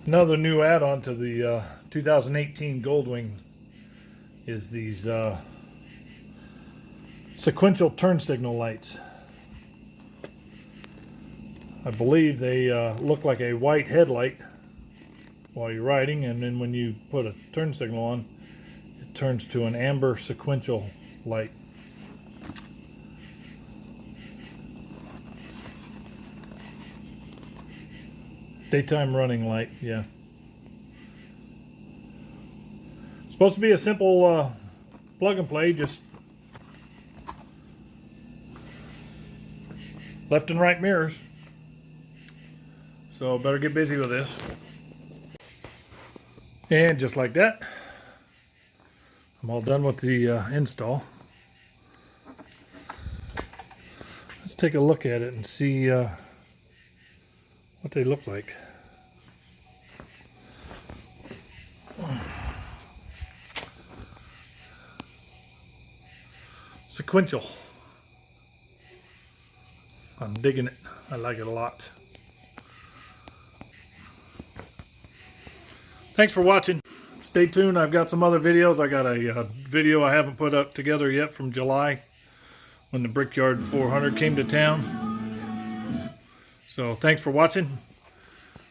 Another new add-on to the 2018 Goldwing is these sequential turn signal lights. I believe they look like a white headlight while you're riding, and then when you put a turn signal on, it turns to an amber sequential light. Daytime running light, yeah. Supposed to be a simple plug and play, just left and right mirrors. So better get busy with this. And just like that, I'm all done with the install. Let's take a look at it and see what they look like. Sequential. I'm digging it. I like it a lot. Thanks for watching. Stay tuned. I've got some other videos. I got a video I haven't put up together yet from July when the Brickyard 400 came to town. So thanks for watching.